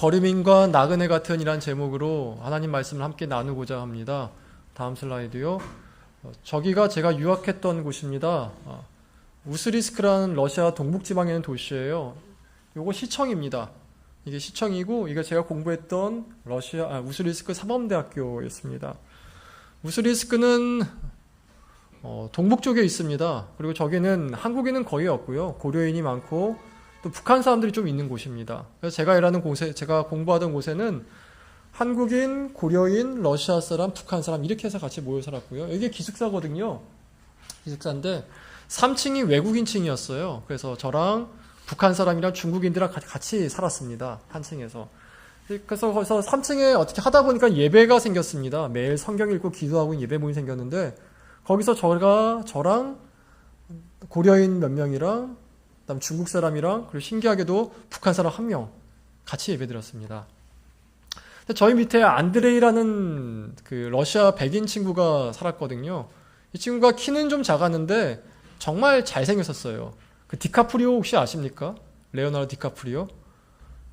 거리민과 나그네 같은 이란 제목으로 하나님 말씀을 함께 나누고자 합니다. 다음 슬라이드요. 저기가 제가 유학했던 곳입니다. 우스리스크라는 러시아 동북지방에 있는 도시예요. 요거 시청입니다. 이게 시청이고 이게 제가 공부했던 우스리스크 사범대학교였습니다. 우스리스크는 동북 쪽에 있습니다. 그리고 저기는 한국인은 거의 없고요. 고려인이 많고 또 북한 사람들이 좀 있는 곳입니다. 그래서 제가 공부하던 곳에는 한국인, 고려인, 러시아 사람, 북한 사람 이렇게 해서 같이 모여 살았고요. 이게 기숙사거든요. 기숙사인데 3층이 외국인층이었어요. 그래서 저랑 북한 사람이랑 중국인들이랑 같이 살았습니다. 한 층에서. 그래서 거기서 3층에 어떻게 하다 보니까 예배가 생겼습니다. 매일 성경 읽고 기도하고 예배 모임이 생겼는데 거기서 저랑 고려인 몇 명이랑 그다음 중국 사람이랑 그리고 신기하게도 북한 사람 한 명 같이 예배 드렸습니다. 저희 밑에 안드레이라는 그 러시아 백인 친구가 살았거든요. 이 친구가 키는 좀 작았는데 정말 잘생겼었어요. 그 디카프리오 혹시 아십니까? 레오나르도 디카프리오?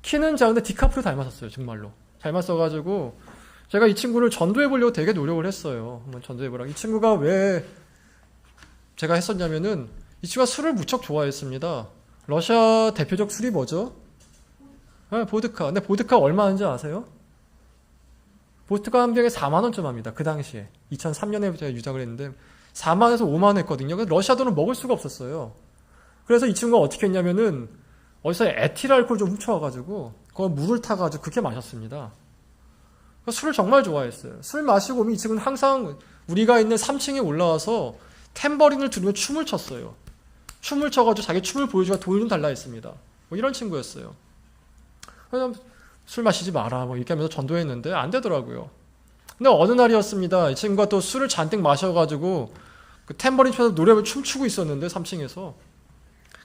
키는 작은데 디카프리오 닮았었어요. 정말로. 닮았어가지고 제가 이 친구를 전도해 보려고 되게 노력을 했어요. 한번 전도해 보라고. 이 친구가 왜 제가 했었냐면은 이 친구가 술을 무척 좋아했습니다. 러시아 대표적 술이 뭐죠? 네, 보드카. 근데 보드카 얼마 하는지 아세요? 보드카 한 병에 4만 원쯤 합니다. 그 당시에. 2003년에 제가 유작을 했는데 4만 원에서 5만 원 했거든요. 그래서 러시아 돈을 먹을 수가 없었어요. 그래서 이 친구가 어떻게 했냐면은 어디서 에틸 알코올 좀 훔쳐와가지고 그걸 물을 타가지고 그렇게 마셨습니다. 술을 정말 좋아했어요. 술 마시고 오면 이 친구는 항상 우리가 있는 3층에 올라와서 탬버린을 들으며 춤을 췄어요. 춤을 춰가지고 자기 춤을 보여주고 돈 좀 달라 했습니다. 뭐 이런 친구였어요. 그래서 술 마시지 마라 뭐 이렇게 하면서 전도했는데 안 되더라고요. 근데 어느 날이었습니다. 이 친구가 또 술을 잔뜩 마셔가지고 그 탬버린 쳐서 노래를 춤추고 있었는데 3층에서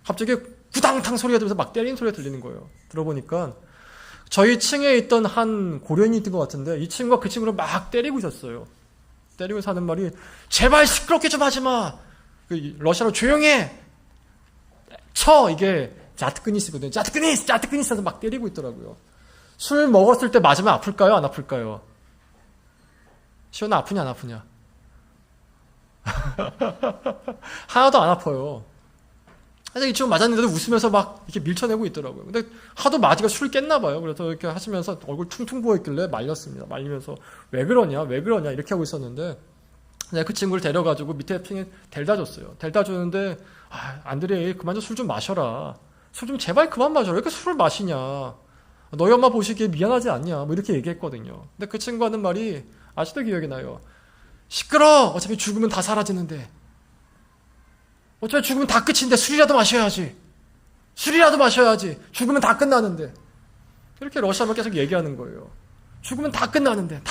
갑자기 구당탕 소리가 들면서 막 때리는 소리가 들리는 거예요. 들어보니까 저희 층에 있던 한 고려인이 있던 것 같은데 이 친구가 그 친구를 막 때리고 있었어요. 때리고 사는 말이 제발 시끄럽게 좀 하지 마. 러시아로 조용해. 쳐 이게 자트크니스거든요. 자트크니스 하면서 막 때리고 있더라고요. 술 먹었을 때 맞으면 아플까요? 안 아플까요? 시원아 아프냐 안 아프냐? 하나도 안 아파요. 이 친구 맞았는데도 웃으면서 막 이렇게 밀쳐내고 있더라고요. 근데 하도 마디가 술을 깼나 봐요. 그래서 이렇게 하시면서 얼굴 퉁퉁 부어있길래 말렸습니다. 말리면서 왜 그러냐 이렇게 하고 있었는데 그 친구를 데려가지고 밑에 층에 델다 줬어요. 델다 줬는데 안드레이 그만 좀 술 좀 마셔라. 술 좀 제발 그만 마셔라. 왜 이렇게 술을 마시냐. 너희 엄마 보시기에 미안하지 않냐. 뭐 이렇게 얘기했거든요. 근데 그 친구 하는 말이 아직도 기억이 나요. 시끄러. 어차피 죽으면 다 사라지는데. 어차피 죽으면 다 끝인데 술이라도 마셔야지. 죽으면 다 끝나는데. 이렇게 러시아말 계속 얘기하는 거예요. 죽으면 다 끝나는데.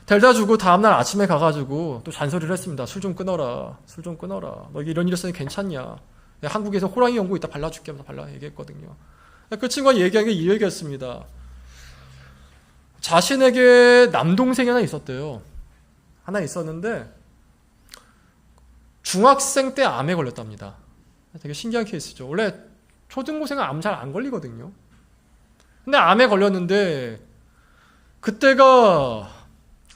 델다 주고 다음날 아침에 가가지고 또 잔소리를 했습니다. 술 좀 끊어라. 너 이런 일 했으니 괜찮냐. 한국에서 호랑이 연고 이따 발라줄게 하면서 얘기했거든요. 그 친구가 얘기한 게 이 얘기였습니다. 자신에게 남동생이 하나 있었대요. 하나 있었는데 중학생 때 암에 걸렸답니다. 되게 신기한 케이스죠. 원래 초등고생은 암 잘 안 걸리거든요. 근데 암에 걸렸는데 그때가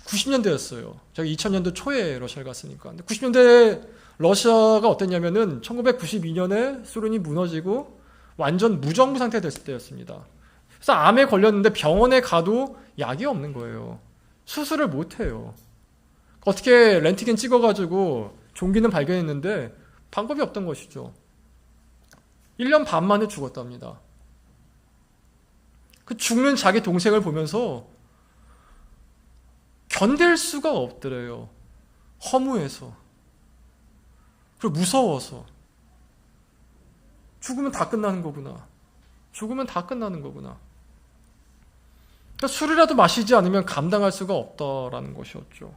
90년대였어요. 제가 2000년도 초에 러시아를 갔으니까. 근데 90년대 러시아가 어땠냐면은 1992년에 소련이 무너지고 완전 무정부 상태 됐을 때였습니다. 그래서 암에 걸렸는데 병원에 가도 약이 없는 거예요. 수술을 못 해요. 어떻게 렌트겐 찍어가지고 종기는 발견했는데 방법이 없던 것이죠. 1년 반 만에 죽었답니다. 그 죽는 자기 동생을 보면서 견딜 수가 없더래요. 허무해서. 그리고 무서워서. 죽으면 다 끝나는 거구나. 그러니까 술이라도 마시지 않으면 감당할 수가 없다라는 것이었죠.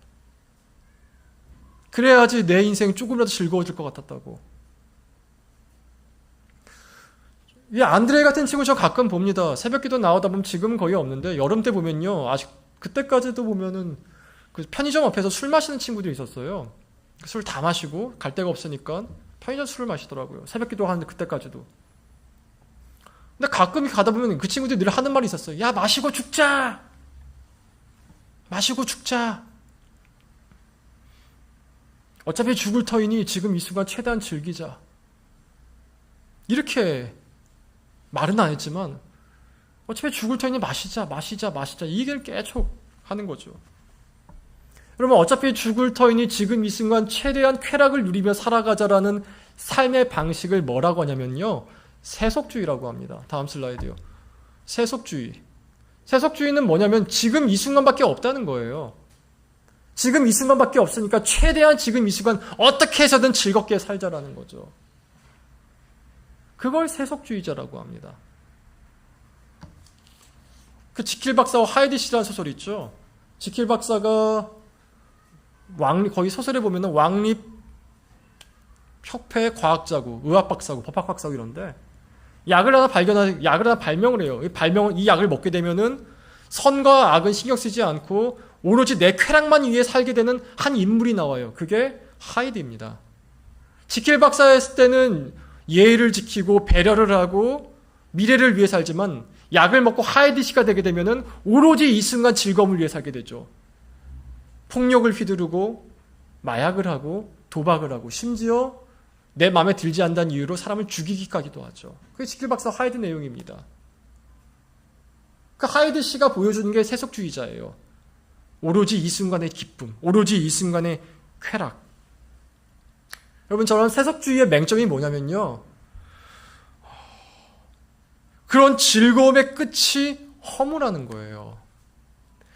그래야지 내 인생이 조금이라도 즐거워질 것 같았다고. 이 안드레이 같은 친구 저 가끔 봅니다. 새벽기도 나오다 보면 지금은 거의 없는데 여름 때 보면요. 아직 그때까지도 보면은 그 편의점 앞에서 술 마시는 친구들이 있었어요. 술 다 마시고 갈 데가 없으니까 편의점 술을 마시더라고요. 새벽기도 하는데 그때까지도. 근데 가끔 가다 보면 그 친구들이 늘 하는 말이 있었어요. 야, 마시고 죽자! 마시고 죽자! 어차피 죽을 터이니 지금 이 순간 최대한 즐기자. 이렇게 말은 안 했지만 어차피 죽을 터이니 마시자. 이 얘기를 계속 하는 거죠. 여러분, 어차피 죽을 터이니 지금 이 순간 최대한 쾌락을 누리며 살아가자라는 삶의 방식을 뭐라고 하냐면요, 세속주의라고 합니다. 다음 슬라이드요. 세속주의. 세속주의는 뭐냐면 지금 이 순간밖에 없다는 거예요. 지금 이 순간밖에 없으니까 최대한 지금 이 순간 어떻게 해서든 즐겁게 살자라는 거죠. 그걸 세속주의자라고 합니다. 그 지킬 박사와 하이디시라는 소설 있죠. 지킬 박사가 거기 소설에 보면은 왕립 협회 과학자고, 의학 박사고, 법학 박사고 이런데 약을 하나 발명을 해요. 이 약을 먹게 되면은 선과 악은 신경 쓰지 않고 오로지 내 쾌락만 위해 살게 되는 한 인물이 나와요. 그게 하이드입니다. 지킬 박사였을 때는 예의를 지키고 배려를 하고 미래를 위해 살지만 약을 먹고 하이드 씨가 되게 되면은 오로지 이 순간 즐거움을 위해 살게 되죠. 폭력을 휘두르고 마약을 하고 도박을 하고 심지어 내 마음에 들지 않는 이유로 사람을 죽이기까지도 하죠. 그게 지킬 박사 하이드 내용입니다. 그 하이드 씨가 보여주는 게 세속주의자예요. 오로지 이 순간의 기쁨, 오로지 이 순간의 쾌락. 여러분, 저런 세속주의의 맹점이 뭐냐면요, 그런 즐거움의 끝이 허무라는 거예요.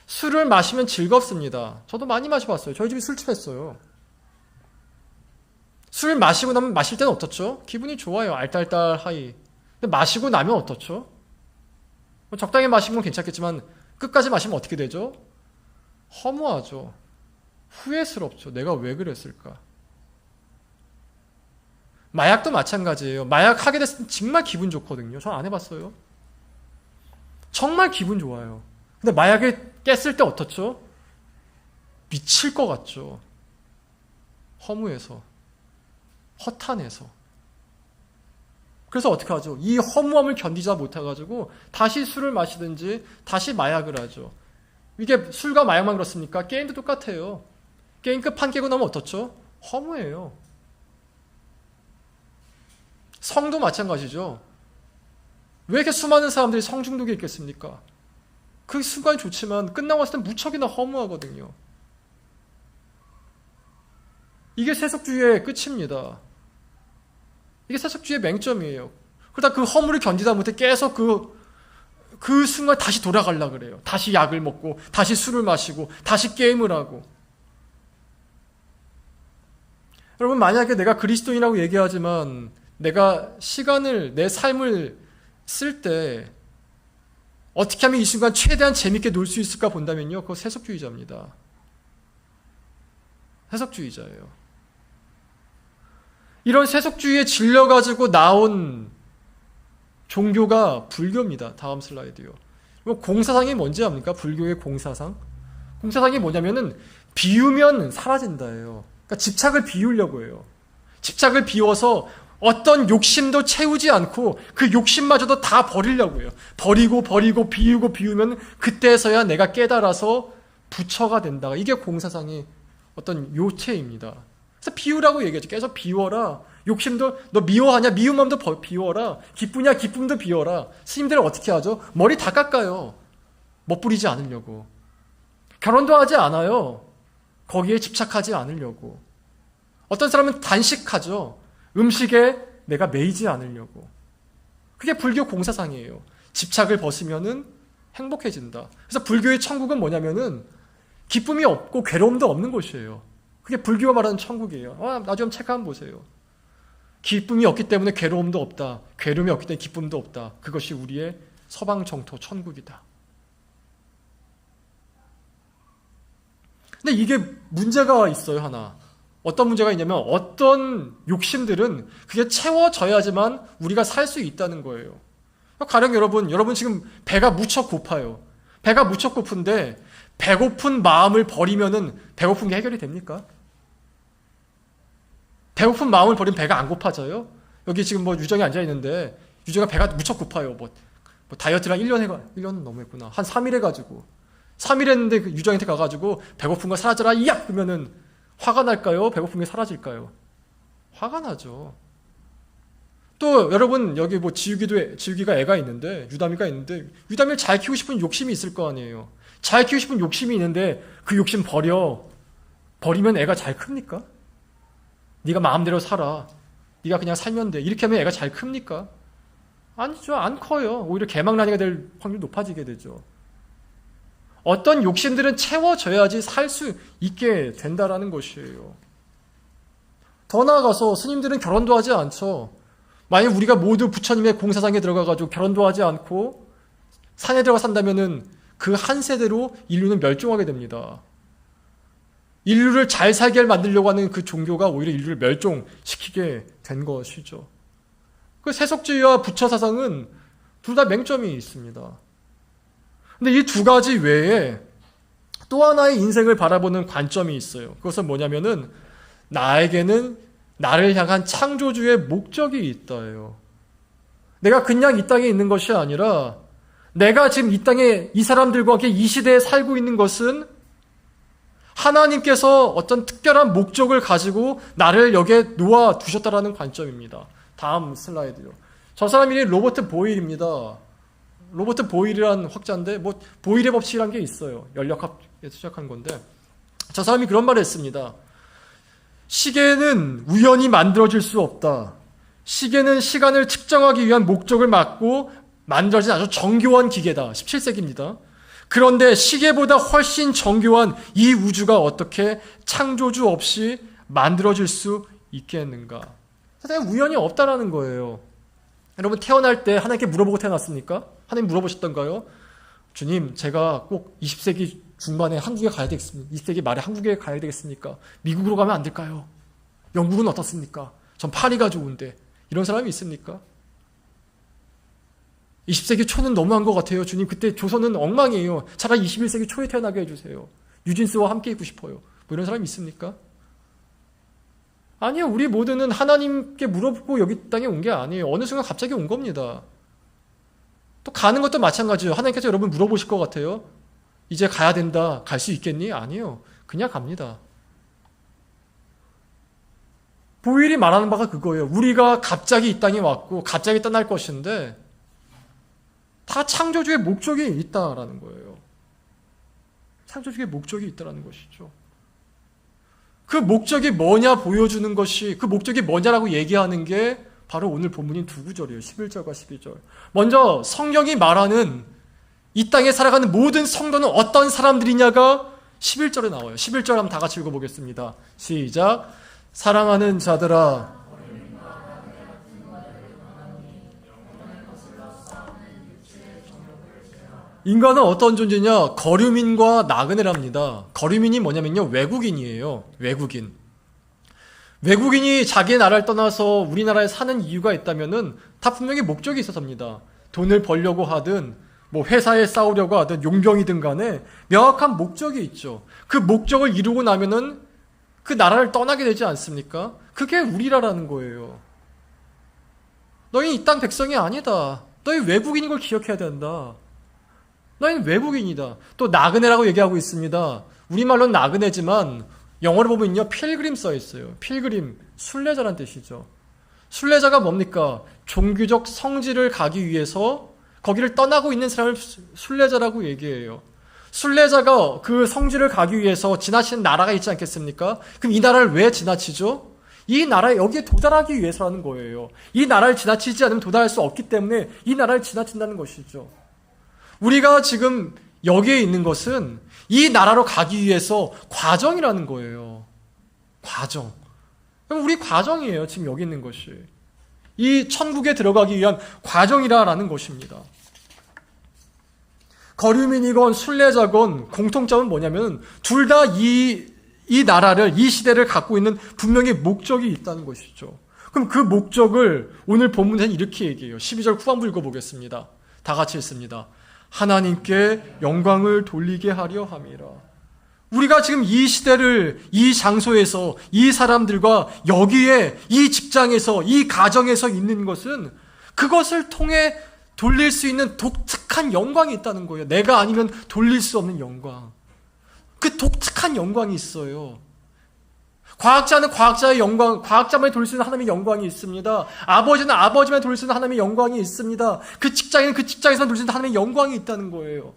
술을 마시면 즐겁습니다. 저도 많이 마셔봤어요. 저희 집이 술집했어요. 술 마시고 나면 마실 때는 어떻죠? 기분이 좋아요. 알딸딸하이. 근데 마시고 나면 어떻죠? 적당히 마시면 괜찮겠지만 끝까지 마시면 어떻게 되죠? 허무하죠. 후회스럽죠. 내가 왜 그랬을까? 마약도 마찬가지예요. 마약 하게 됐을 때 정말 기분 좋거든요. 전 안 해봤어요. 정말 기분 좋아요. 근데 마약을 깼을 때 어떻죠? 미칠 것 같죠. 허무해서, 허탄해서. 그래서 어떻게 하죠? 이 허무함을 견디지 못해가지고 다시 술을 마시든지 다시 마약을 하죠. 이게 술과 마약만 그렇습니까? 게임도 똑같아요. 게임 끝판 깨고 나면 어떻죠? 허무해요. 성도 마찬가지죠. 왜 이렇게 수많은 사람들이 성중독에 있겠습니까? 그 순간이 좋지만 끝나고 났을 때 무척이나 허무하거든요. 이게 세속주의의 끝입니다. 이게 세속주의의 맹점이에요. 그러다 그 허물을 견디다 못해 계속 그 순간 다시 돌아가려고 그래요. 다시 약을 먹고, 다시 술을 마시고, 다시 게임을 하고. 여러분, 만약에 내가 그리스도인이라고 얘기하지만 내가 시간을, 내 삶을 쓸 때 어떻게 하면 이 순간 최대한 재밌게 놀 수 있을까 본다면요, 그거 세속주의자입니다. 세속주의자예요. 이런 세속주의에 질려가지고 나온 종교가 불교입니다. 다음 슬라이드요. 공사상이 뭔지 압니까? 불교의 공사상? 공사상이 뭐냐면은 비우면 사라진다예요. 그러니까 집착을 비우려고 해요. 집착을 비워서 어떤 욕심도 채우지 않고 그 욕심마저도 다 버리려고 해요. 버리고 비우면 그때서야 내가 깨달아서 부처가 된다. 이게 공사상의 어떤 요체입니다. 그래서 비우라고 얘기하죠. 계속 비워라. 욕심도 너 미워하냐? 미운 마음도 비워라. 기쁘냐? 기쁨도 비워라. 스님들은 어떻게 하죠? 머리 다 깎아요. 멋부리지 않으려고. 결혼도 하지 않아요. 거기에 집착하지 않으려고. 어떤 사람은 단식하죠. 음식에 내가 매이지 않으려고. 그게 불교 공사상이에요. 집착을 벗으면은 행복해진다. 그래서 불교의 천국은 뭐냐면은 기쁨이 없고 괴로움도 없는 곳이에요. 그게 불교가 말하는 천국이에요. 나중에 한번 책 한번 보세요. 기쁨이 없기 때문에 괴로움도 없다. 괴로움이 없기 때문에 기쁨도 없다. 그것이 우리의 서방 정토 천국이다. 근데 이게 문제가 있어요, 하나. 어떤 문제가 있냐면 어떤 욕심들은 그게 채워져야지만 우리가 살 수 있다는 거예요. 가령 여러분 지금 배가 무척 고파요. 배가 무척 고픈데 배고픈 마음을 버리면은 배고픈 게 해결이 됩니까? 배고픈 마음을 버리면 배가 안 고파져요? 여기 지금 유정이 앉아 있는데 유재가 배가 무척 고파요. 뭐 다이어트랑 1년은 너무 했구나. 한 3일 해가지고. 3일 했는데 그 유정한테 가가지고 배고픈 거 사라져라, 이야! 그러면은 화가 날까요? 배고픈 게 사라질까요? 화가 나죠. 또 여러분 여기 뭐 지우기가 애가 있는데, 유담이가 있는데, 유담이를 잘 키우고 싶은 욕심이 있을 거 아니에요. 잘 키우고 싶은 욕심이 있는데 그 욕심 버리면 애가 잘 큽니까? 네가 마음대로 살아, 네가 그냥 살면 돼, 이렇게 하면 애가 잘 큽니까? 아니죠. 안 커요. 오히려 개망나니가 될 확률이 높아지게 되죠. 어떤 욕심들은 채워져야지 살 수 있게 된다라는 것이에요. 더 나아가서 스님들은 결혼도 하지 않죠. 만약 우리가 모두 부처님의 공사상에 들어가가지고 결혼도 하지 않고 산에 들어가 산다면은 그 한 세대로 인류는 멸종하게 됩니다. 인류를 잘 살게 만들려고 하는 그 종교가 오히려 인류를 멸종시키게 된 것이죠. 그 세속주의와 부처 사상은 둘 다 맹점이 있습니다. 근데 이 두 가지 외에 또 하나의 인생을 바라보는 관점이 있어요. 그것은 뭐냐면은 나에게는 나를 향한 창조주의 목적이 있다예요. 내가 그냥 이 땅에 있는 것이 아니라 내가 지금 이 땅에 이 사람들과 함께 이 시대에 살고 있는 것은 하나님께서 어떤 특별한 목적을 가지고 나를 여기에 놓아두셨다라는 관점입니다. 다음 슬라이드요. 저 사람 이름이 로버트 보일입니다. 로버트 보일이라는 학자인데 뭐 보일의 법칙이라는 게 있어요. 연력학에서 시작한 건데 저 사람이 그런 말을 했습니다. 시계는 우연히 만들어질 수 없다. 시계는 시간을 측정하기 위한 목적을 갖고 만들어진 아주 정교한 기계다. 17세기입니다. 그런데 시계보다 훨씬 정교한 이 우주가 어떻게 창조주 없이 만들어질 수 있겠는가? 사실 우연이 없다라는 거예요. 여러분 태어날 때 하나님께 물어보고 태어났습니까? 하나님 물어보셨던가요? 주님, 제가 꼭 20세기 중반에 한국에 가야 되겠습니까? 20세기 말에 한국에 가야 되겠습니까? 미국으로 가면 안 될까요? 영국은 어떻습니까? 전 파리가 좋은데. 이런 사람이 있습니까? 20세기 초는 너무한 것 같아요. 주님, 그때 조선은 엉망이에요. 차라리 21세기 초에 태어나게 해주세요. 뉴진스와 함께 있고 싶어요. 뭐 이런 사람이 있습니까? 아니요. 우리 모두는 하나님께 물어보고 여기 땅에 온 게 아니에요. 어느 순간 갑자기 온 겁니다. 또 가는 것도 마찬가지예요. 하나님께서 여러분 물어보실 것 같아요. 이제 가야 된다. 갈 수 있겠니? 아니요. 그냥 갑니다. 보일이 말하는 바가 그거예요. 우리가 갑자기 이 땅에 왔고 갑자기 떠날 것인데 다 창조주의 목적이 있다라는 거예요. 창조주의 목적이 있다라는 것이죠. 그 목적이 뭐냐 보여주는 것이, 그 목적이 뭐냐라고 얘기하는 게 바로 오늘 본문인 두 구절이에요. 11절과 12절. 먼저 성경이 말하는 이 땅에 살아가는 모든 성도는 어떤 사람들이냐가 11절에 나와요. 11절 한번 다 같이 읽어보겠습니다. 시작. 사랑하는 자들아, 인간은 어떤 존재냐? 거류민과 나그네랍니다. 거류민이 뭐냐면요, 외국인이에요. 외국인이 자기 나라를 떠나서 우리나라에 사는 이유가 있다면은 다 분명히 목적이 있어서입니다. 돈을 벌려고 하든 뭐 회사에 싸우려고 하든 용병이든 간에 명확한 목적이 있죠. 그 목적을 이루고 나면은 그 나라를 떠나게 되지 않습니까? 그게 우리라라는 거예요. 너희 이 땅 백성이 아니다. 너희 외국인인 걸 기억해야 된다. 너희는 외국인이다. 또 나그네라고 얘기하고 있습니다. 우리말로는 나그네지만 영어로 보면요, 필그림 써 있어요. 필그림, 순례자란 뜻이죠. 순례자가 뭡니까? 종교적 성지를 가기 위해서 거기를 떠나고 있는 사람을 순례자라고 얘기해요. 순례자가 그 성지를 가기 위해서 지나치는 나라가 있지 않겠습니까? 그럼 이 나라를 왜 지나치죠? 이 나라에 여기에 도달하기 위해서라는 거예요. 이 나라를 지나치지 않으면 도달할 수 없기 때문에 이 나라를 지나친다는 것이죠. 우리가 지금 여기에 있는 것은 이 나라로 가기 위해서 과정이라는 거예요. 과정. 우리 과정이에요. 지금 여기 있는 것이. 이 천국에 들어가기 위한 과정이라는 것입니다. 거류민이건 순례자건 공통점은 뭐냐면 둘 다 이 나라를, 이 시대를 갖고 있는 분명히 목적이 있다는 것이죠. 그럼 그 목적을 오늘 본문에는 이렇게 얘기해요. 12절 후반부 읽어보겠습니다. 다 같이 읽습니다. 하나님께 영광을 돌리게 하려 함이라. 우리가 지금 이 시대를, 이 장소에서, 이 사람들과 여기에, 이 직장에서, 이 가정에서 있는 것은 그것을 통해 돌릴 수 있는 독특한 영광이 있다는 거예요. 내가 아니면 돌릴 수 없는 영광. 그 독특한 영광이 있어요. 과학자는 과학자의 영광, 과학자만이 돌릴 수 있는 하나님의 영광이 있습니다. 아버지는 아버지만이 돌릴 수 있는 하나님의 영광이 있습니다. 그 직장인은 그 직장에서 돌릴 수 있는 하나님의 영광이 있다는 거예요.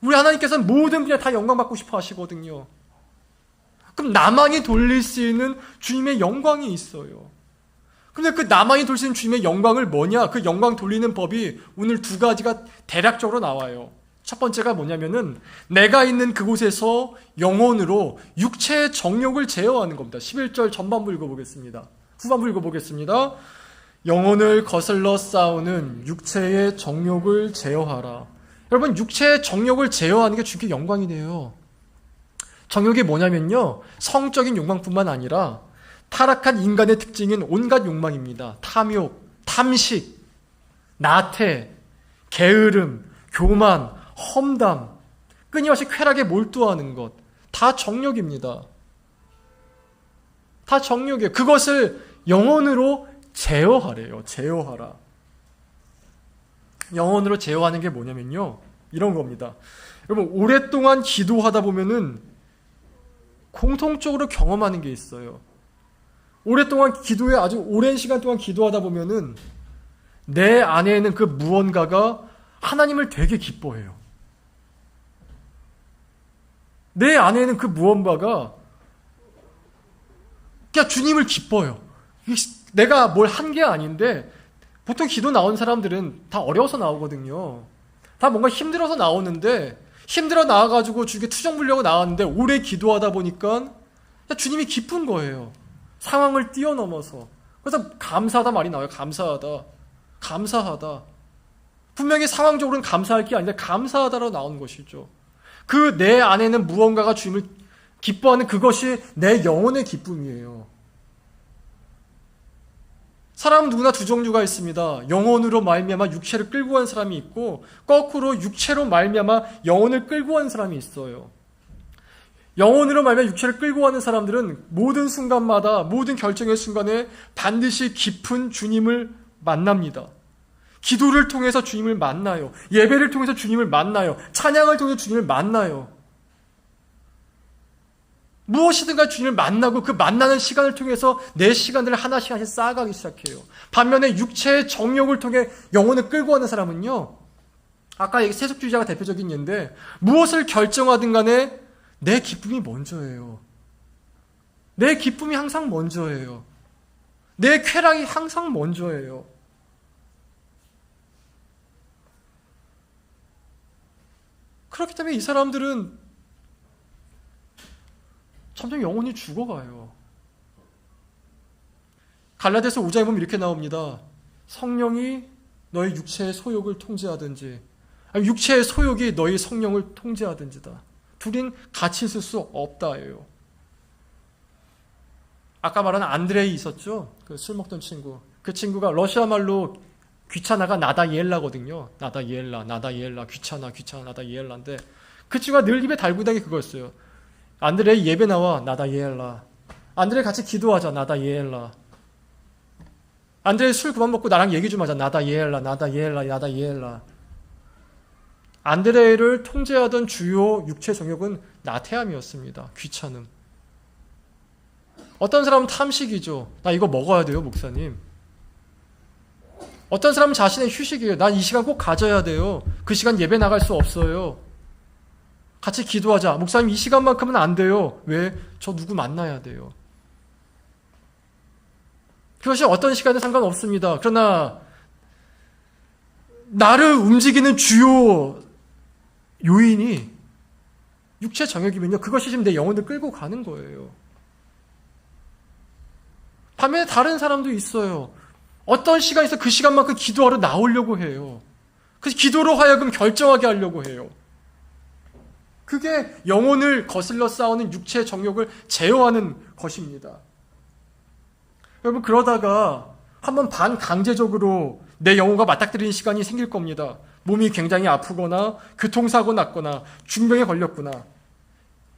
우리 하나님께서는 모든 분야 다 영광 받고 싶어 하시거든요. 그럼 나만이 돌릴 수 있는 주님의 영광이 있어요. 근데 그 나만이 돌릴 수 있는 주님의 영광을 뭐냐? 그 영광 돌리는 법이 오늘 두 가지가 대략적으로 나와요. 첫 번째가 뭐냐면은 내가 있는 그곳에서 영혼으로 육체의 정욕을 제어하는 겁니다. 11절 전반부 읽어보겠습니다. 후반부 읽어보겠습니다. 영혼을 거슬러 싸우는 육체의 정욕을 제어하라. 여러분, 육체의 정욕을 제어하는 게 주님께 영광이 돼요. 정욕이 뭐냐면요, 성적인 욕망뿐만 아니라 타락한 인간의 특징인 온갖 욕망입니다. 탐욕, 탐식, 나태, 게으름, 교만, 험담, 끊임없이 쾌락에 몰두하는 것, 다 정욕입니다. 다 정욕이에요. 그것을 영혼으로 제어하래요. 제어하라. 영혼으로 제어하는 게 뭐냐면요, 이런 겁니다. 여러분, 오랫동안 기도하다 보면은 공통적으로 경험하는 게 있어요. 오랫동안 기도에 아주 오랜 시간 동안 기도하다 보면은 내 안에 있는 그 무언가가 하나님을 되게 기뻐해요. 내 안에 있는 그 무언가가 그냥 주님을 기뻐요. 내가 뭘 한 게 아닌데, 보통 기도 나온 사람들은 다 어려워서 나오거든요. 다 뭔가 힘들어서 나오는데, 힘들어 나와가지고 주님께 투정 부리려고 나왔는데 오래 기도하다 보니까 주님이 기쁜 거예요. 상황을 뛰어넘어서. 그래서 감사하다 말이 나와요. 감사하다. 감사하다. 분명히 상황적으로는 감사할 게 아닌데 감사하다로 나오는 것이죠. 그 내 안에는 무언가가 주님을 기뻐하는 그것이 내 영혼의 기쁨이에요. 사람은 누구나 두 종류가 있습니다. 영혼으로 말미암아 육체를 끌고 간 사람이 있고, 거꾸로 육체로 말미암아 영혼을 끌고 가는 사람이 있어요. 영혼으로 말미암아 육체를 끌고 가는 사람들은 모든 순간마다, 모든 결정의 순간에 반드시 깊은 주님을 만납니다. 기도를 통해서 주님을 만나요. 예배를 통해서 주님을 만나요. 찬양을 통해서 주님을 만나요. 무엇이든가 주님을 만나고 그 만나는 시간을 통해서 내 시간들을 하나씩 하나씩 쌓아가기 시작해요. 반면에 육체의 정욕을 통해 영혼을 끌고 가는 사람은요, 아까 세속주의자가 대표적인 예인데, 무엇을 결정하든 간에 내 기쁨이 먼저예요. 내 기쁨이 항상 먼저예요. 내 쾌락이 항상 먼저예요. 그렇기 때문에 이 사람들은 점점 영혼이 죽어가요. 갈라디아서 5장에 보면 이렇게 나옵니다. 성령이 너희 육체의 소욕을 통제하든지, 아니 육체의 소욕이 너희 성령을 통제하든지다. 둘인 같이 있을 수 없다예요. 아까 말한 안드레이 있었죠? 그 술 먹던 친구. 그 친구가 러시아 말로 귀찮아가 나다이엘라거든요. 나다이엘라, 귀찮아, 나다이엘라인데, 그 친구가 늘 입에 달고 있는 게 그거였어요. 안드레이 예배 나와, 나다이엘라. 안드레이 같이 기도하자, 나다이엘라. 안드레이 술 그만 먹고 나랑 얘기 좀 하자, 나다이엘라. 안드레이를 통제하던 주요 육체 정욕은 나태함이었습니다. 귀찮음. 어떤 사람은 탐식이죠. 나 이거 먹어야 돼요, 목사님. 어떤 사람은 자신의 휴식이에요. 난 이 시간 꼭 가져야 돼요. 그 시간 예배 나갈 수 없어요. 같이 기도하자. 목사님 이 시간만큼은 안 돼요. 왜? 저 누구 만나야 돼요. 그것이 어떤 시간에 상관없습니다. 그러나 나를 움직이는 주요 요인이 육체 정욕이면요, 그것이 지금 내 영혼을 끌고 가는 거예요. 반면에 다른 사람도 있어요. 어떤 시간에서 그 시간만큼 기도하러 나오려고 해요. 그래서 기도로 하여금 결정하게 하려고 해요. 그게 영혼을 거슬러 싸우는 육체의 정욕을 제어하는 것입니다. 여러분, 그러다가 한번 반강제적으로 내 영혼과 맞닥뜨리는 시간이 생길 겁니다. 몸이 굉장히 아프거나 교통사고 났거나 중병에 걸렸구나.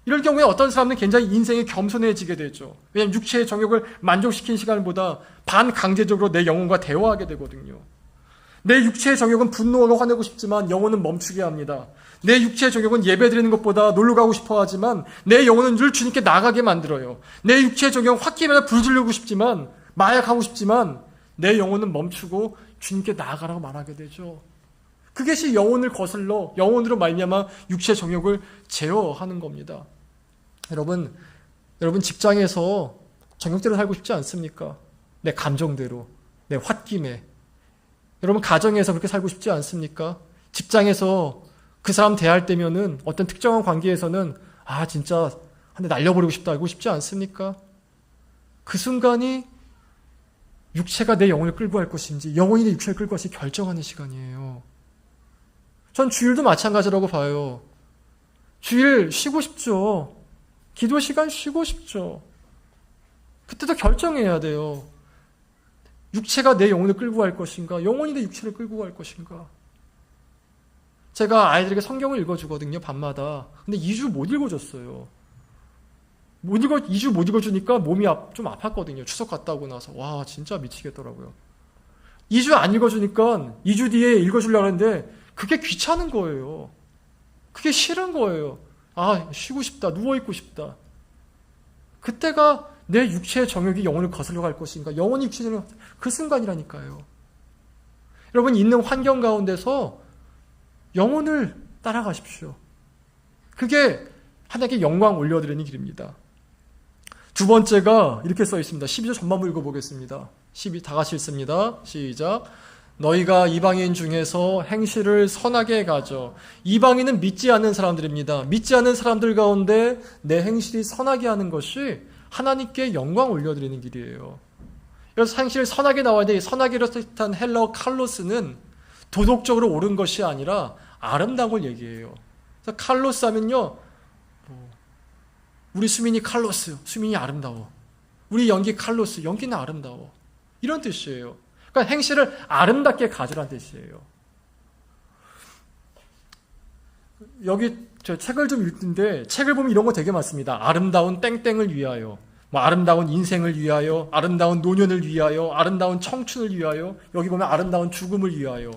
이럴 경우에 어떤 사람은 굉장히 인생이 겸손해지게 되죠. 왜냐하면 육체의 정욕을 만족시킨 시간보다 반강제적으로 내 영혼과 대화하게 되거든요. 내 육체의 정욕은 분노하고 화내고 싶지만 영혼은 멈추게 합니다. 내 육체의 정욕은 예배드리는 것보다 놀러 가고 싶어 하지만 내 영혼은 늘 주님께 나가게 만들어요. 내 육체의 정욕은 홧김에나 불 지르고 싶지만, 마약하고 싶지만 내 영혼은 멈추고 주님께 나아가라고 말하게 되죠. 그것이 영혼을 거슬러 영혼으로 말미암아 육체의 정욕을 제어하는 겁니다. 여러분 직장에서 정욕대로 살고 싶지 않습니까? 내 감정대로, 내 홧김에. 여러분 가정에서 그렇게 살고 싶지 않습니까? 직장에서 그 사람 대할 때면은 어떤 특정한 관계에서는 진짜 한 대 날려버리고 싶다 하고 싶지 않습니까? 그 순간이 육체가 내 영혼을 끌고 갈 것인지 영혼이 내 육체를 끌고 갈 것인지 결정하는 시간이에요. 전 주일도 마찬가지라고 봐요. 주일 쉬고 싶죠. 기도 시간 쉬고 싶죠. 그때도 결정해야 돼요. 육체가 내 영혼을 끌고 갈 것인가, 영혼이 내 육체를 끌고 갈 것인가. 제가 아이들에게 성경을 읽어주거든요, 밤마다. 근데 2주 못 읽어줬어요. 2주 못 읽어주니까 몸이 좀 아팠거든요. 추석 갔다 오고 나서. 와, 진짜 미치겠더라고요. 2주 안 읽어주니까 2주 뒤에 읽어주려고 하는데 그게 귀찮은 거예요. 그게 싫은 거예요. 쉬고 싶다, 누워있고 싶다. 그때가 내 육체의 정욕이 영혼을 거슬러 갈 것인가, 영혼이 육체를 그 순간이라니까요. 여러분, 있는 환경 가운데서 영혼을 따라가십시오. 그게 하나님께 영광 올려드리는 길입니다. 두 번째가 이렇게 써 있습니다. 12절 전반부 읽어보겠습니다. 12 다 같이 읽습니다. 시작. 너희가 이방인 중에서 행실을 선하게 가져. 이방인은 믿지 않는 사람들입니다. 믿지 않는 사람들 가운데 내 행실이 선하게 하는 것이 하나님께 영광 올려드리는 길이에요. 그래서 행실을 선하게 나와야 돼. 선하게로 뜻한 헬라어 칼로스는 도덕적으로 옳은 것이 아니라 아름다운 걸 얘기해요. 그래서 칼로스 하면요, 우리 수민이 칼로스, 수민이 아름다워. 우리 연기 칼로스, 연기는 아름다워. 이런 뜻이에요. 그러니까 행실을 아름답게 가져라는 뜻이에요. 여기 저 책을 좀 읽는데 책을 보면 이런 거 되게 많습니다. 아름다운 땡땡을 위하여, 아름다운 인생을 위하여, 아름다운 노년을 위하여, 아름다운 청춘을 위하여, 여기 보면 아름다운 죽음을 위하여,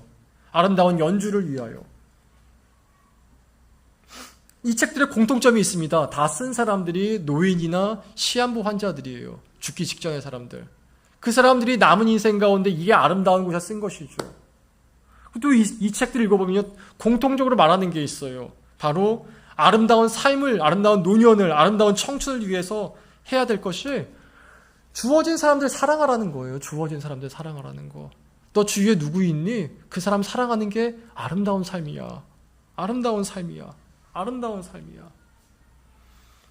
아름다운 연주를 위하여. 이 책들의 공통점이 있습니다. 다 쓴 사람들이 노인이나 시한부 환자들이에요. 죽기 직전의 사람들. 그 사람들이 남은 인생 가운데 이게 아름다운 곳에 쓴 것이죠. 또 이 책들을 읽어보면 공통적으로 말하는 게 있어요. 바로 아름다운 삶을, 아름다운 노년을, 아름다운 청춘을 위해서 해야 될 것이 주어진 사람들 사랑하라는 거예요. 주어진 사람들 사랑하라는 거. 너 주위에 누구 있니? 그 사람 사랑하는 게 아름다운 삶이야. 아름다운 삶이야. 아름다운 삶이야.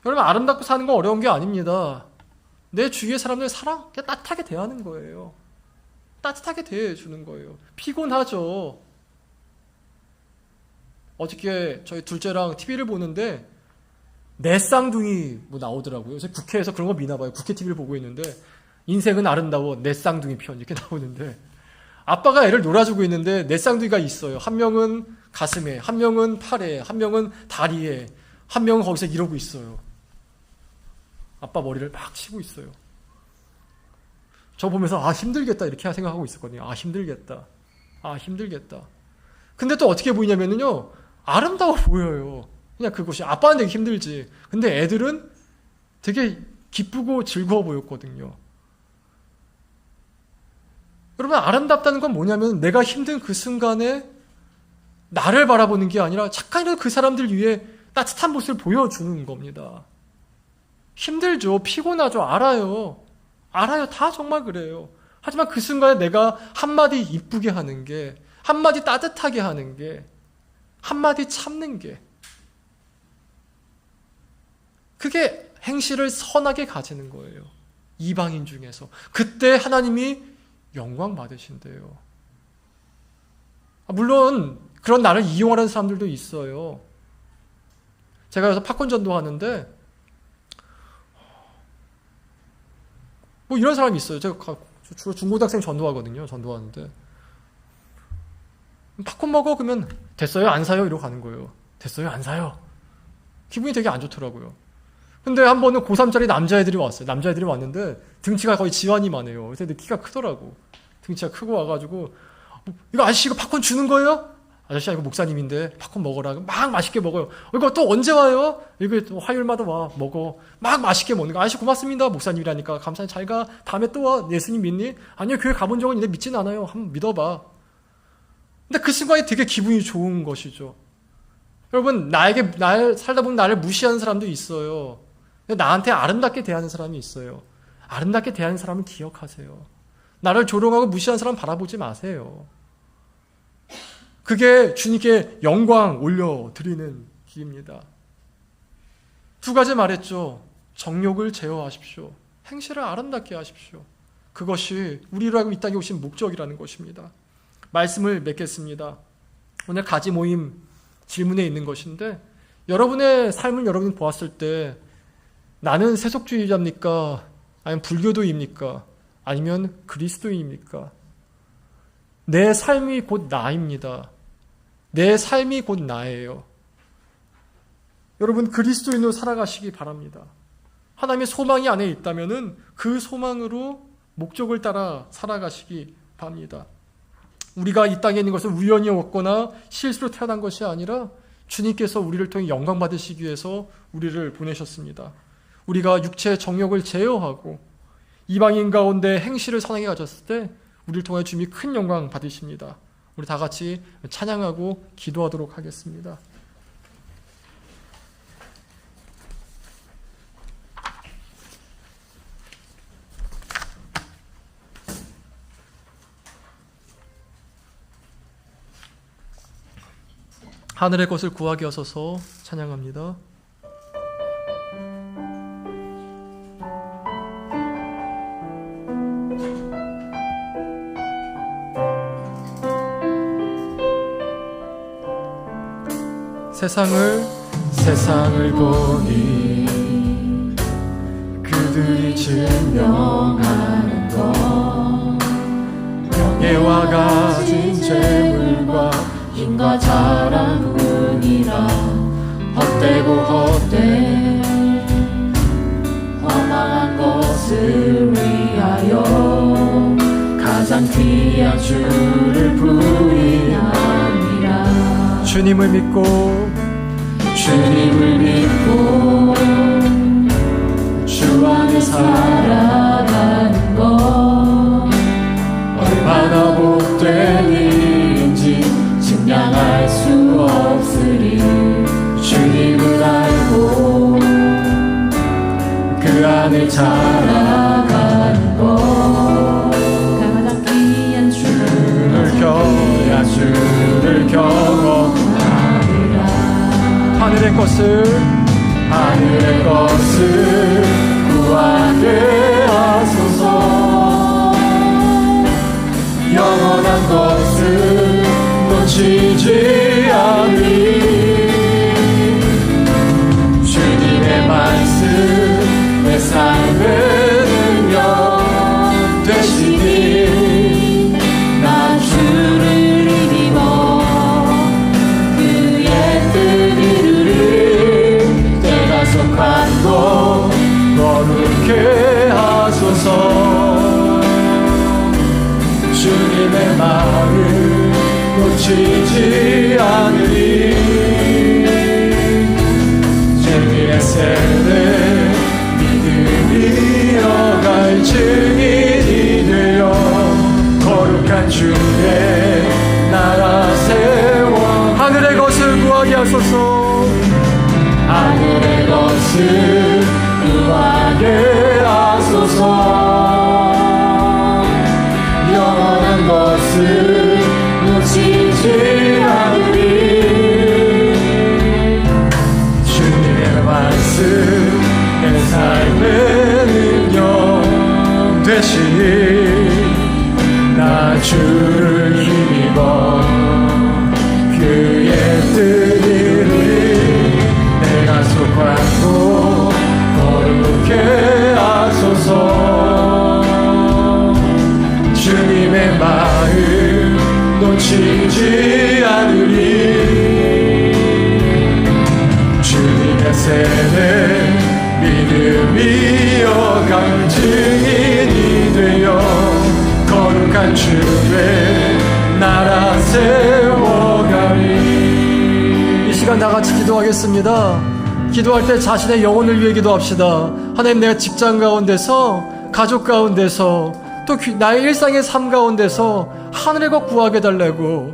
여러분, 아름답고 사는 건 어려운 게 아닙니다. 내 주위의 사람들 사랑, 그냥 따뜻하게 대하는 거예요. 따뜻하게 대해주는 거예요. 피곤하죠. 어저께 저희 둘째랑 TV를 보는데 내 쌍둥이 뭐 나오더라고요. 그래서 국회에서 그런 거 미나 봐요. 국회 TV를 보고 있는데 인생은 아름다워, 내 쌍둥이 편 이렇게 나오는데 아빠가 애를 놀아주고 있는데 내 쌍둥이가 있어요. 한 명은 가슴에, 한 명은 팔에, 한 명은 다리에, 한 명은 거기서 이러고 있어요. 아빠 머리를 막 치고 있어요. 저 보면서 힘들겠다 이렇게 생각하고 있었거든요. 힘들겠다. 힘들겠다. 근데 또 어떻게 보이냐면요, 아름다워 보여요. 그냥 그것이. 아빠는 되게 힘들지. 근데 애들은 되게 기쁘고 즐거워 보였거든요. 여러분, 아름답다는 건 뭐냐면 내가 힘든 그 순간에 나를 바라보는 게 아니라 잠깐이라도 그 사람들 위해 따뜻한 모습을 보여주는 겁니다. 힘들죠. 피곤하죠. 알아요. 다 정말 그래요. 하지만 그 순간에 내가 한마디 이쁘게 하는 게, 한마디 따뜻하게 하는 게, 한마디 참는 게, 그게 행실을 선하게 가지는 거예요. 이방인 중에서. 그때 하나님이 영광 받으신대요. 물론 그런 나를 이용하는 사람들도 있어요. 제가 여기서 팝콘 전도하는데 뭐 이런 사람이 있어요. 제가 주로 중고등학생 전도하거든요. 전도하는데 팝콘 먹어? 그러면 됐어요? 안 사요? 이러고 가는 거예요. 됐어요? 안 사요? 기분이 되게 안 좋더라고요. 근데 한 번은 고3짜리 남자애들이 왔어요. 남자애들이 왔는데 등치가 거의 지환이만 해요. 그래서 키가 크더라고. 등치가 크고 와가지고 이거 아저씨 이거 팝콘 주는 거예요? 아저씨 이거 목사님인데 팝콘 먹어라. 막 맛있게 먹어요. 이거 또 언제 와요? 이거 또 화요일마다 와 먹어. 막 맛있게 먹는 거. 아저씨 고맙습니다. 목사님이라니까. 감사해. 잘 가. 다음에 또 와. 예수님 믿니? 아니요. 교회 가본 적은 있는데 믿진 않아요. 한번 믿어봐. 근데 그 순간이 되게 기분이 좋은 것이죠. 여러분, 날 살다 보면 나를 무시하는 사람도 있어요. 나한테 아름답게 대하는 사람이 있어요. 아름답게 대하는 사람은 기억하세요. 나를 조롱하고 무시하는 사람 바라보지 마세요. 그게 주님께 영광 올려드리는 길입니다. 두 가지 말했죠. 정욕을 제어하십시오. 행실을 아름답게 하십시오. 그것이 우리라고 이 땅에 오신 목적이라는 것입니다. 말씀을 맺겠습니다. 오늘 가지 모임 질문에 있는 것인데, 여러분의 삶을 여러분이 보았을 때 나는 세속주의자입니까? 아니면 불교도입니까? 아니면 그리스도인입니까? 내 삶이 곧 나입니다. 내 삶이 곧 나예요. 여러분, 그리스도인으로 살아가시기 바랍니다. 하나님의 소망이 안에 있다면 그 소망으로 목적을 따라 살아가시기 바랍니다. 우리가 이 땅에 있는 것은 우연히 왔거나 실수로 태어난 것이 아니라 주님께서 우리를 통해 영광 받으시기 위해서 우리를 보내셨습니다. 우리가 육체의 정욕을 제어하고 이방인 가운데 행실을 선하게 가졌을 때 우리를 통해 주님이 큰 영광 받으십니다. 우리 다 같이 찬양하고 기도하도록 하겠습니다. 하늘의 것을 구하게 하소서. 찬양합니다. 세상을 보니 그들이 증명하는 것, 명예와 가진 재물과 힘과 자랑뿐이라. 헛되고 헛된 허망한 것을 위하여 가장 귀한 주를 부인하니라. 주님을 믿고 주 안에 살아가는 것, 얼마나 복된 일인지 증량할 수 없으리. 주님을 알고 그 안에 자라가는 것, 가장 귀한 주를 경험하리라. 하늘의 것을 구하게 하소서. 영원한 것을 놓치지 않으리. 주님의 말씀 내 삶의 능력 되시니. 나 주를 믿어 그의 뜻 이루리. 때가 속한 곳 거룩해 하소서. 주님의 마음 놓치지 않으리. 죄의 세대 믿음이 이어갈 증인이 되어 거룩한 주의 나라 세워. 하늘의 것을 구하게 하소서. 하늘의 것을 구하게 하소서. 영원한 것을 놓치지 않으리. 주님의 말씀 내 삶의 능력 되시니. 나 주를 힘입어 그의 뜻 이루리. 내가 속한 곳 거룩해 하소서. 주님의 마음 놓치지 않으리. 주님의 세대 믿음이 이어갈 증인이 되어 거룩한 주의 나라 세워가리. 이 시간 다 같이 기도하겠습니다. 기도할 때 자신의 영혼을 위해 기도합시다. 하나님, 내가 직장 가운데서, 가족 가운데서, 또 나의 일상의 삶 가운데서 하늘의 것 구하게 달라고,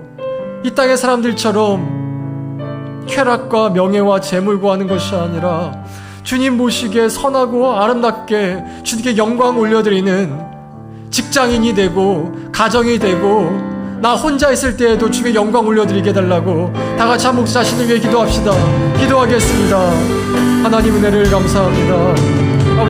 이 땅의 사람들처럼 쾌락과 명예와 재물 구하는 것이 아니라 주님 보시기에 선하고 아름답게 주님께 영광 올려드리는 직장인이 되고 가정이 되고 나 혼자 있을 때에도 주님께 영광 올려드리게 해달라고 다 같이 한 목소리 자신을 위해 기도합시다. 기도하겠습니다. 하나님, 은혜를 감사합니다.